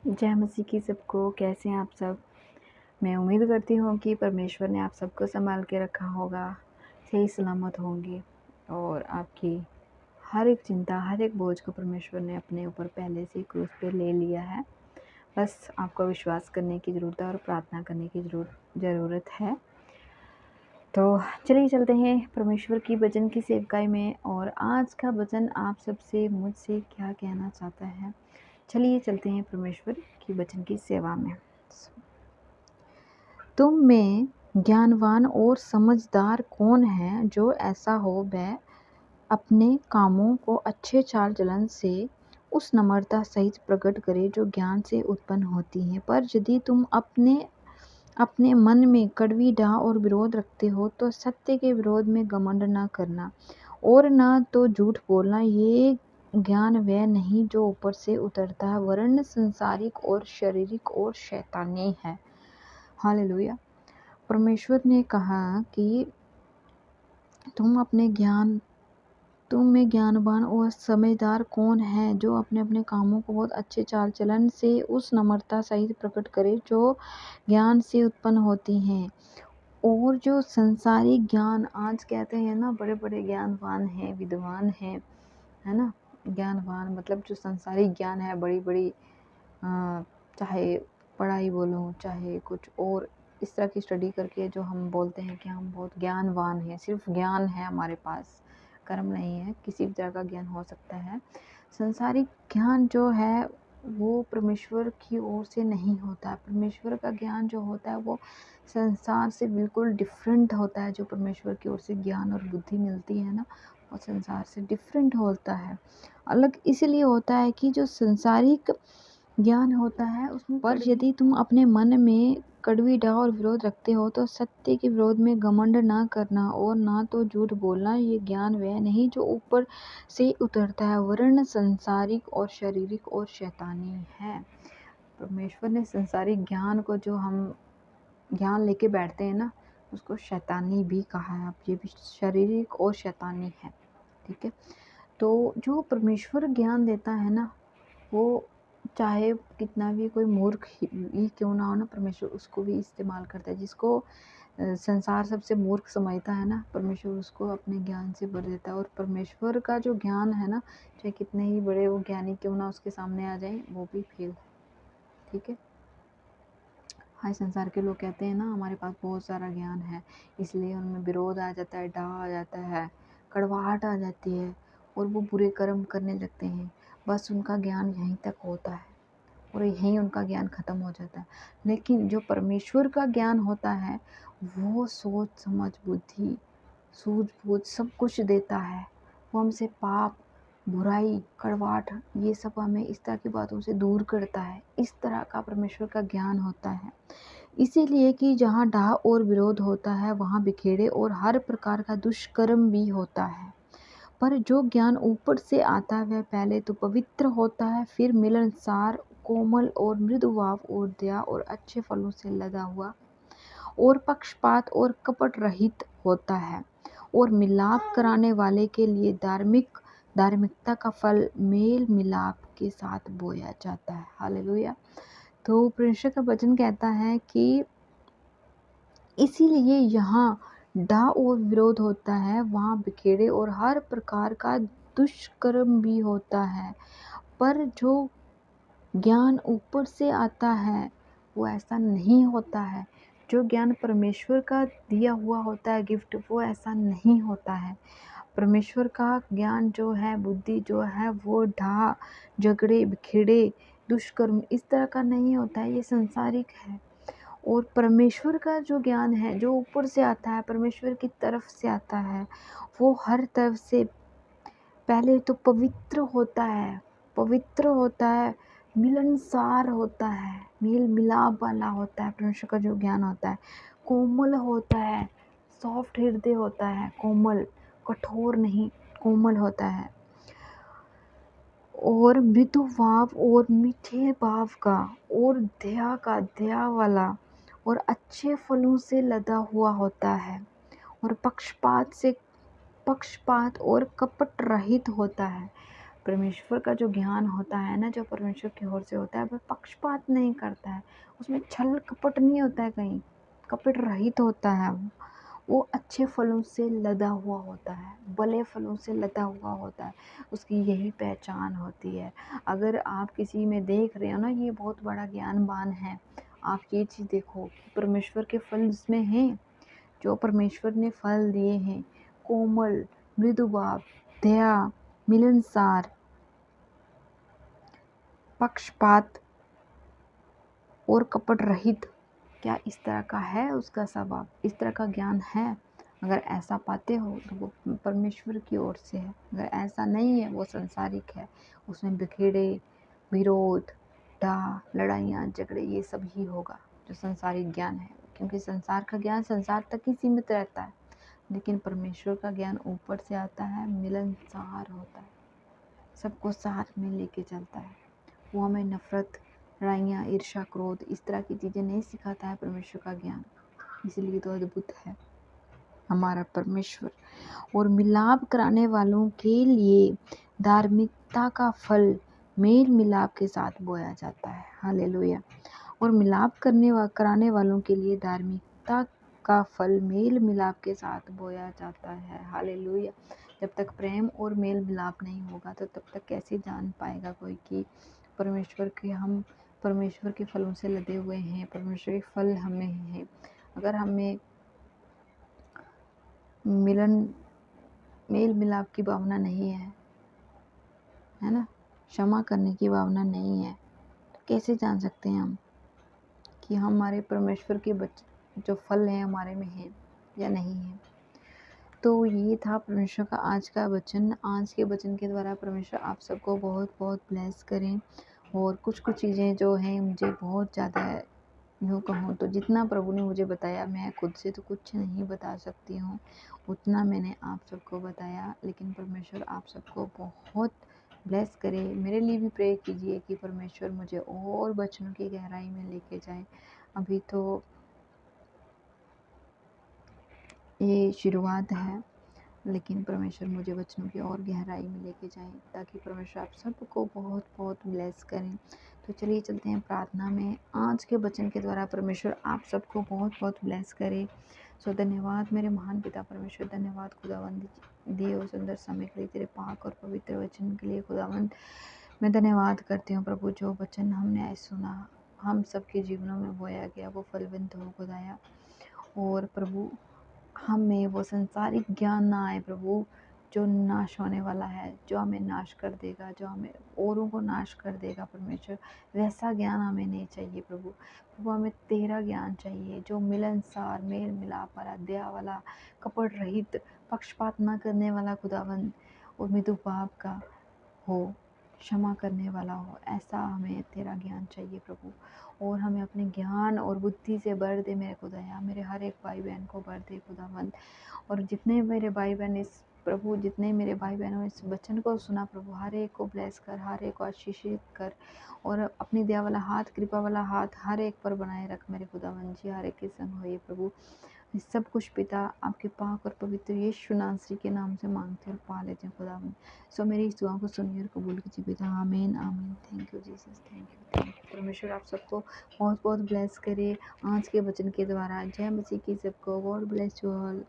जय मसीह की सबको। कैसे हैं आप सब? मैं उम्मीद करती हूँ कि परमेश्वर ने आप सबको संभाल के रखा होगा, सही सलामत होंगे और आपकी हर एक चिंता, हर एक बोझ को परमेश्वर ने अपने ऊपर पहले से क्रूस पे ले लिया है। बस आपको विश्वास करने की ज़रूरत है और प्रार्थना करने की ज़रूरत है। तो चलिए चलते हैं परमेश्वर की वचन की सेवकाई में। और आज का वचन आप सबसे मुझसे क्या कहना चाहता है, चलिए चलते हैं परमेश्वर की वचन की सेवा में। तुम में ज्ञानवान और समझदार कौन है, जो ऐसा हो वह अपने कामों को अच्छे चाल चलन से उस नम्रता सहित प्रकट करे जो ज्ञान से उत्पन्न होती है। पर यदि तुम अपने अपने मन में कड़वी डाह और विरोध रखते हो तो सत्य के विरोध में घमंड न करना और न तो झूठ बोलना। ये ज्ञान वह नहीं जो ऊपर से उतरता है, वरन संसारिक और शारीरिक और शैतानी है। हालेलुया। परमेश्वर ने कहा कि तुम में ज्ञानवान और समझदार कौन है, जो अपने अपने कामों को बहुत अच्छे चाल चलन से उस नम्रता सहित प्रकट करे जो ज्ञान से उत्पन्न होती हैं। और जो संसारिक ज्ञान, आज कहते हैं ना, बड़े बड़े ज्ञानवान हैं, विद्वान हैं, है ना। ज्ञानवान मतलब जो संसारिक ज्ञान है, बड़ी बड़ी चाहे पढ़ाई बोलो, चाहे कुछ और इस तरह की स्टडी करके जो हम बोलते हैं कि हम बहुत ज्ञानवान हैं, सिर्फ ज्ञान है हमारे पास, कर्म नहीं है। किसी भी तरह का ज्ञान हो सकता है। संसारिक ज्ञान जो है वो परमेश्वर की ओर से नहीं होता है। परमेश्वर का ज्ञान जो होता है वो संसार से बिल्कुल डिफरेंट होता है। जो परमेश्वर की ओर से ज्ञान और बुद्धि मिलती है ना, वो संसार से डिफरेंट होता है, अलग इसलिए होता है कि जो संसारिक ज्ञान होता है उसमें पर यदि तुम अपने मन में कड़वी डाह और विरोध रखते हो तो सत्य के विरोध में घमंड ना करना और ना तो झूठ बोलना। ये ज्ञान वह नहीं जो ऊपर से उतरता है, वरन संसारिक और शारीरिक और शैतानी है। परमेश्वर ने संसारिक ज्ञान को, जो हम ज्ञान लेके बैठते हैं ना, उसको शैतानी भी कहा है। अब ये भी शारीरिक और शैतानी है, ठीक है। तो जो परमेश्वर ज्ञान देता है ना, वो चाहे कितना भी कोई मूर्ख ही क्यों ना हो ना, परमेश्वर उसको भी इस्तेमाल करता है। जिसको संसार सबसे मूर्ख समझता है ना, परमेश्वर उसको अपने ज्ञान से भर देता है। और परमेश्वर का जो ज्ञान है ना, चाहे कितने ही बड़े वो ज्ञानी क्यों ना उसके सामने आ जाए, वो भी फेल है, ठीक है। हाँ, संसार के लोग कहते हैं ना हमारे पास बहुत सारा ज्ञान है, इसलिए उनमें विरोध आ जाता है, डाह आ जाता है, कड़वाहट आ जाती है और वो बुरे कर्म करने लगते हैं। बस उनका ज्ञान यहीं तक होता है और यहीं उनका ज्ञान खत्म हो जाता है। लेकिन जो परमेश्वर का ज्ञान होता है वो सोच समझ, बुद्धि, सूझबूझ सब कुछ देता है। वो हमसे पाप, बुराई, कड़वाहट, ये सब हमें इस तरह की बातों से दूर करता है। इस तरह का परमेश्वर का ज्ञान होता है। इसीलिए कि जहाँ डाह और विरोध होता है वहाँ बिखेड़े और हर प्रकार का दुष्कर्म भी होता है। पर जो ज्ञान ऊपर से आता है वह पहले तो पवित्र होता है, फिर मिलनसार, कोमल और मृदुभाव और दया और अच्छे फलों से लदा हुआ और पक्षपात और कपट रहित होता है और मिलाप कराने वाले के लिए धार्मिकता का फल मेल मिलाप के साथ बोया जाता है। हालेलुया। तो परमेश्वर का वचन कहता है कि इसीलिए यहाँ डाह और विरोध होता है, वहाँ बिखेड़े और हर प्रकार का दुष्कर्म भी होता है। पर जो ज्ञान ऊपर से आता है वो ऐसा नहीं होता है। जो ज्ञान परमेश्वर का दिया हुआ होता है गिफ्ट, वो ऐसा नहीं होता है। परमेश्वर का ज्ञान जो है, बुद्धि जो है, वो डाह, झगड़े, बिखेड़े, दुष्कर्म इस तरह का नहीं होता है, ये संसारिक है। और परमेश्वर का जो ज्ञान है, जो ऊपर से आता है, परमेश्वर की तरफ से आता है, वो हर तरफ से पहले तो पवित्र होता है, पवित्र होता है, मिलनसार होता है, मेल मिलाप वाला होता है। परमेश्वर का जो ज्ञान होता है कोमल होता है, सॉफ्ट हृदय होता है, कोमल, कठोर नहीं, कोमल होता है और मृदु भाव और मीठे भाव का और दया वाला और अच्छे फलों से लदा हुआ होता है और पक्षपात और कपट रहित होता है। परमेश्वर का जो ज्ञान होता है ना, जो परमेश्वर की ओर से होता है, वह पक्षपात नहीं करता है, उसमें छल कपट नहीं होता है, कहीं कपट रहित होता है। वो अच्छे फलों से लदा हुआ होता है, भले फलों से लदा हुआ होता है, उसकी यही पहचान होती है। अगर आप किसी में देख रहे हो ना ये बहुत बड़ा ज्ञानवान है, आप ये चीज़ देखो कि परमेश्वर के फल इसमें हैं, जो परमेश्वर ने फल दिए हैं, कोमल, मृदुभाव, दया, मिलनसार, पक्षपात और कपट रहित, क्या इस तरह का है उसका स्वभाव, इस तरह का ज्ञान है? अगर ऐसा पाते हो तो वो परमेश्वर की ओर से है, अगर ऐसा नहीं है वो संसारिक है, उसमें बिखेड़े, विरोध, डाह, लड़ाइयाँ, झगड़े, ये सब ही होगा जो संसारिक ज्ञान है। क्योंकि संसार का ज्ञान संसार तक ही सीमित रहता है, लेकिन परमेश्वर का ज्ञान ऊपर से आता है, मिलनसार होता है, सबको साथ में लेके चलता है। वो हमें नफरत, लड़ाइयाँ, ईर्ष्या, क्रोध, इस तरह की चीज़ें नहीं सिखाता है परमेश्वर का ज्ञान। इसलिए तो अद्भुत है हमारा परमेश्वर। और मिलाप कराने वालों के लिए धार्मिकता का फल मेल मिलाप के साथ बोया जाता है। हालेलुया। और मिलाप कराने वालों के लिए धार्मिकता का फल मेल मिलाप के साथ बोया जाता है। हालेलुया। जब तक प्रेम और मेल मिलाप नहीं होगा तो तब तक कैसे जान पाएगा कोई कि हम परमेश्वर के फलों से लदे हुए हैं, परमेश्वर के फल हमें हैं। अगर हमें मेल मिलाप की भावना नहीं है ना, क्षमा करने की भावना नहीं है, तो कैसे जान सकते हैं हम कि हमारे परमेश्वर के जो फल हैं हमारे में हैं या नहीं है? तो ये था परमेश्वर का आज का वचन। आज के वचन के द्वारा परमेश्वर आप सबको बहुत बहुत ब्लेस करें। और कुछ चीज़ें जो हैं मुझे बहुत ज़्यादा, यूँ कहूँ तो जितना प्रभु ने मुझे बताया, मैं खुद से तो कुछ नहीं बता सकती हूँ, उतना मैंने आप सबको बताया। लेकिन परमेश्वर आप सबको बहुत ब्लेस करे। मेरे लिए भी प्रे कीजिए कि परमेश्वर मुझे और वचनों की गहराई में लेके जाए। अभी तो ये शुरुआत है, लेकिन परमेश्वर मुझे वचनों की और गहराई में लेके जाए, ताकि परमेश्वर आप सबको बहुत बहुत ब्लेस करें। तो चलिए चलते हैं प्रार्थना में। आज के वचन के द्वारा परमेश्वर आप सबको बहुत बहुत ब्लेस करे। सो धन्यवाद मेरे महान पिता परमेश्वर, धन्यवाद खुदावंद दिए हुए सुंदर समय के लिए, तेरे पाक और पवित्र वचन के लिए खुदावंद मैं धन्यवाद करती हूँ प्रभु। जो वचन हमने आज सुना, हम सबके जीवनों में बोया गया, वो फलवंत हो खुदाया। और प्रभु हमें वो संसारिक ज्ञान ना आए प्रभु, जो नाश होने वाला है, जो हमें नाश कर देगा, जो हमें औरों को नाश कर देगा परमेश्वर, वैसा ज्ञान हमें नहीं चाहिए प्रभु। प्रभु हमें तेरा ज्ञान चाहिए, जो मिलनसार, मेल मिलाप वाला, दया वाला, कपट रहित, पक्षपात ना करने वाला खुदावंद, और मृदु पाप का हो, क्षमा करने वाला हो, ऐसा हमें तेरा ज्ञान चाहिए प्रभु। और हमें अपने ज्ञान और बुद्धि से भर दे मेरे खुदाया, मेरे हर एक भाई बहन को भर दे खुदावंद। और जितने मेरे भाई बहन इस प्रभु, जितने मेरे भाई बहनों इस वचन को सुना प्रभु, हर एक को ब्लेस कर, हर एक को आशीषित कर, और अपनी दया वाला हाथ, कृपा वाला हाथ हर एक पर बनाए रख मेरे खुदावंद जी। हर एक के संग हो ये प्रभु। इस सब कुछ पिता आपके पाक और पवित्र यीशु नासरी के नाम से मांगते और पा लेते हैं खुदावंद। सो मेरी इस दुआ को सुनिए और कबूल कीजिए पिता। आमीन आमीन। Thank you Jesus, thank you. परमेश्वर आप सबको बहुत बहुत ब्लेस करे आज के वचन के द्वारा। जय मसीह की सबको। God bless you all.